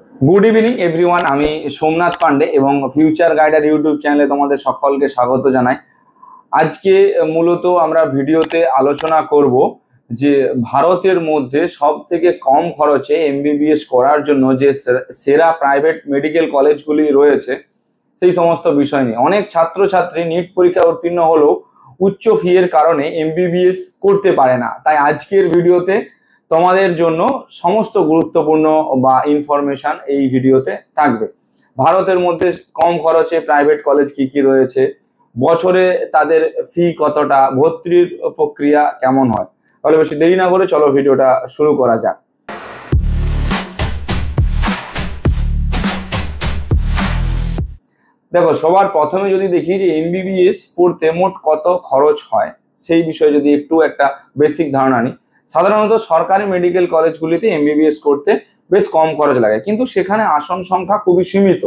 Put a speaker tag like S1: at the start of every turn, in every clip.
S1: Good evening everyone আমি সোমনাথ পান্ডে এবং future গাইডার YouTube চ্যানেলে তোমাদের সকলকে স্বাগত জানাই। আজকে মূলত আমরা ভিডিওতে আলোচনা করব যে ভারতের মধ্যে সবথেকে কম খরচে এমবিবিএস করার জন্য যে সেরা প্রাইভেট মেডিকেল কলেজগুলি রয়েছে সেই সমস্ত বিষয় নিয়ে। অনেক ছাত্রছাত্রী নিট পরীক্ষা উত্তীর্ণ হলেও উচ্চ ফি এর কারণে এমবিবিএস করতে পারে না, তাই আজকের ভিডিওতে তোমাদের জন্য সমস্ত গুরুত্বপূর্ণ বা ইনফরমেশন এই ভিডিওতে থাকবে। ভারতের মধ্যে কম খরচে প্রাইভেট কলেজ কি কি রয়েছে, বছরে তাদের ফি কতটা, ভর্তির প্রক্রিয়া কেমন হয়। তাহলে বেশি দেরি না করে চলো ভিডিওটা শুরু করা যাক। দেখো, সবার প্রথমে যদি দেখি যে এমবিবিএস পড়তে মোট কত খরচ হয় সেই বিষয়ে যদি একটু একটা বেসিক ধারণা নিই। সাধারণত সরকারি মেডিকেল কলেজগুলিতে এমবিবিএস করতে বেশ কম খরচ লাগে, কিন্তু সেখানে আসন সংখ্যা খুবই সীমিত।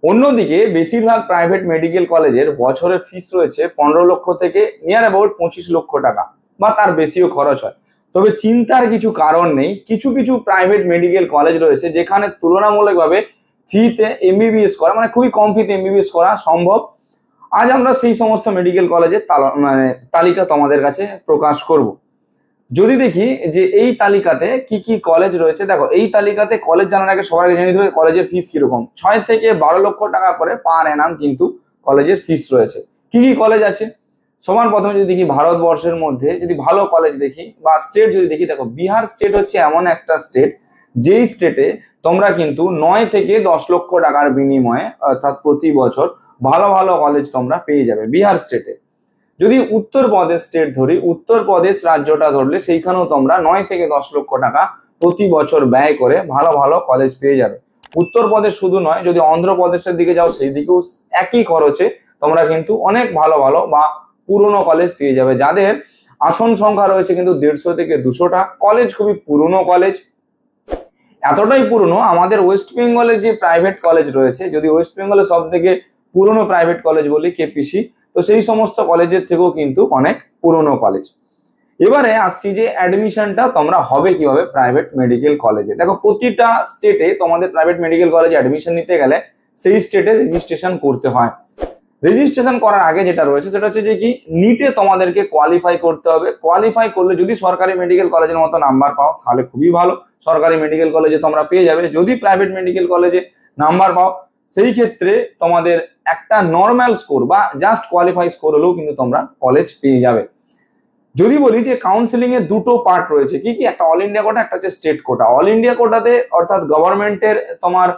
S1: অন্যদিকে বেশিরভাগ প্রাইভেট মেডিকেল কলেজের বছরের ফিস রয়েছে 15 লক্ষ থেকে নিয়ার অ্যাবাউট 25 লক্ষ টাকা বা তার বেশিও খরচ হয়। তবে চিন্তার কিছু কারণ নেই, কিছু কিছু প্রাইভেট মেডিকেল কলেজ রয়েছে যেখানে তুলনামূলকভাবে ফিতে এমবিবিএস করা মানে খুবই কম ফিতে এমবিবিএস করা সম্ভব। আজ আমরা সেই সমস্ত মেডিকেল কলেজের তালিকা তোমাদের কাছে প্রকাশ করব। যদি দেখি যে এই তালিকাতে কি কি কলেজ রয়েছে, দেখো এই তালিকাতে কলেজ জানার আগে সবার আগে জেনে নিতে হবে কলেজের ফিস কিরকম। 6 থেকে 12 লক্ষ টাকা করে পার অ্যানাম কিন্তু কলেজের ফিস রয়েছে। কি কি কলেজ আছে সবার প্রথমে যদি দেখি, ভারতবর্ষের মধ্যে যদি ভালো কলেজ দেখি বা স্টেট যদি দেখি, দেখো বিহার স্টেট হচ্ছে এমন একটা স্টেট যেই স্টেটে তোমরা কিন্তু 9 থেকে 10 লক্ষ টাকার বিনিময়ে অর্থাৎ প্রতি বছর ভালো ভালো কলেজ তোমরা পেয়ে যাবে বিহার স্টেটে। যদি উত্তরপ্রদেশ স্টেট ধরি, উত্তরপ্রদেশ রাজ্যটা ধরলে সেইখানেও তোমরা 9 থেকে 10 লক্ষ টাকা প্রতি বছর ব্যয় করে ভালো ভালো কলেজ পেয়ে যাবে। উত্তরপ্রদেশ শুধু নয়, যদি অন্ধ্রপ্রদেশের দিকে যাও সেই দিকেও একই খরচে তোমরা কিন্তু অনেক ভালো ভালো বা পুরনো কলেজ পেয়ে যাবে, যাদের আসন সংখ্যা রয়েছে কিন্তু 150 থেকে 200টা। কলেজ খুবই পুরনো কলেজ, এতটাই পুরনো আমাদের ওয়েস্ট বেঙ্গলের যে প্রাইভেট কলেজ রয়েছে, যদি ওয়েস্ট বেঙ্গলের সব থেকে পুরনো প্রাইভেট কলেজ বলি কেপিসি, তো সেই সমস্ত কলেজের থেকেও কিন্তু অনেক পুরনো কলেজ। এবারে আসছি যে অ্যাডমিশনটা তোমরা হবে কিভাবে প্রাইভেট মেডিকেল কলেজে। দেখো প্রতিটা স্টেটে তোমাদের প্রাইভেট মেডিকেল কলেজে অ্যাডমিশন নিতে গেলে সেই স্টেটে রেজিস্ট্রেশন করতে হয়। রেজিস্ট্রেশন করার আগে যেটা রয়েছে সেটা হচ্ছে যে কি নিটে তোমাদেরকে কোয়ালিফাই করতে হবে। কোয়ালিফাই করলে যদি সরকারি মেডিকেল কলেজের মতো নাম্বার পাও তাহলে খুবই ভালো, সরকারি মেডিকেল কলেজে তোমরা পেয়ে যাবে। যদি প্রাইভেট মেডিকেল কলেজে নাম্বার পাও সেই ক্ষেত্রে তোমাদের একটা নর্মাল স্কোর বা জাস্ট কোয়ালিফাই স্কোর হলেও কিন্তু তোমরা কলেজ পেয়ে যাবে। যদি বলি যে কাউন্সিলিং এর দুটো পার্ট রয়েছে, কি কি, একটা অল ইন্ডিয়া কোটা, একটা হচ্ছে স্টেট কোটা। অল ইন্ডিয়া কোটাতে অর্থাৎ গভর্নমেন্টের তোমার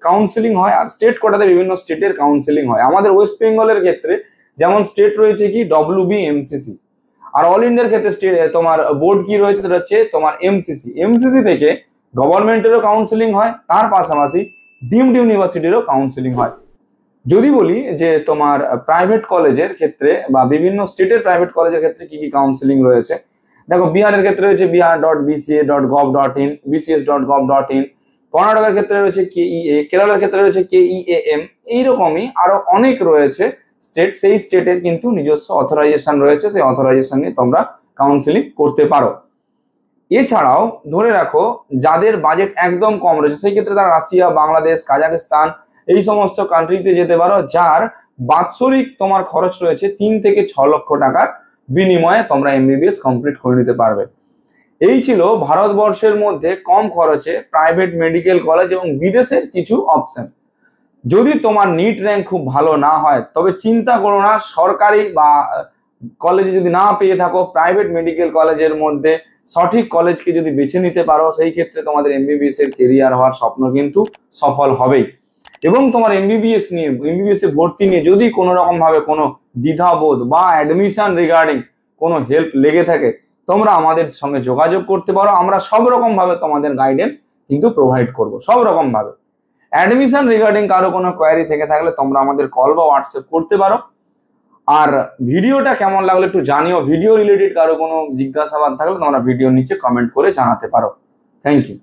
S1: কাউন্সিলিং হয়, আর স্টেট কোটাতে বিভিন্ন স্টেটের কাউন্সিলিং হয়। আমাদের ওয়েস্ট বেঙ্গলের ক্ষেত্রে যেমন স্টেট রয়েছে কি WBMCC, আর অল ইন্ডিয়ার ক্ষেত্রে স্টেট তোমার বোর্ড কি রয়েছে সেটা হচ্ছে তোমার MCC। MCC থেকে গভর্নমেন্টেরও কাউন্সিলিং হয়, তার পাশাপাশি ডিমড ইউনিভার্সিটিরও কাউন্সিলিং হয়। যদি বলি যে তোমার প্রাইভেট কলেজের ক্ষেত্রে বা বিভিন্ন স্টেটের প্রাইভেট কলেজের ক্ষেত্রে কি কি কাউন্সিলিং রয়েছে, দেখো বিহারের ক্ষেত্রে রয়েছে bihar.bca.gov.in, bcs.gov.in। কর্ণাটকের ক্ষেত্রে রয়েছে KEA, কেরালার ক্ষেত্রে রয়েছে KEAM। এইরকমই আরো অনেক রয়েছে স্টেট, সেই স্টেটের কিন্তু নিজস্ব অথরাইজেশন রয়েছে, সেই অথরাইজেশন নিয়ে তোমরা কাউন্সিলিং করতে পারো। এছাড়াও ধরে রাখো যাদের বাজেট একদম কম রয়েছে সেই ক্ষেত্রে তারা রাশিয়া, বাংলাদেশ, কাজাকিস্তান এই সমস্ত কান্ট্রিতে যেতে পারো, যার বাৎসরিক তোমার খরচ রয়েছে 3 থেকে 6 লক্ষ টাকার বিনিময়ে তোমরা এমবিবিএস কমপ্লিট করে নিতে পারবে। এই ছিল ভারতবর্ষের মধ্যে কম খরচে প্রাইভেট মেডিকেল কলেজ এবং বিদেশের কিছু অপশন। যদি তোমার নিট র্যাঙ্ক খুব ভালো না হয় তবে চিন্তা করো না, সরকারি বা কলেজে যদি না পেয়ে থাকো, প্রাইভেট মেডিকেল কলেজের মধ্যে সঠিক কলেজকে যদি বেছে নিতে পারো সেই ক্ষেত্রে তোমাদের এমবিবিএস এর কেরিয়ার হওয়ার স্বপ্ন কিন্তু সফল হবেই। এবং তোমার এমবিবিএস এ ভর্তি নিয়ে যদি কোনো রকম ভাবে কোনো দ্বিধাবোধ বা অ্যাডমিশন রিগার্ডিং কোনো হেল্প লেগে থাকে তোমরা আমাদের সঙ্গে যোগাযোগ করতে পারো। আমরা সব রকম ভাবে তোমাদের গাইডেন্স কিন্তু প্রোভাইড করব, সব রকম ভাবে। অ্যাডমিশন রিগার্ডিং কারো কোনো কোয়ারি থেকে থাকলে তোমরা আমাদের কল বা হোয়াটসঅ্যাপ করতে পারো। আর ভিডিওটা কেমন লাগলো একটু জানিও। ভিডিও রিলেটেড কারো কোনো জিজ্ঞাসাবাদ থাকলে তোমরা ভিডিওর নিচে কমেন্ট করে জানাতে পারো। Thank you.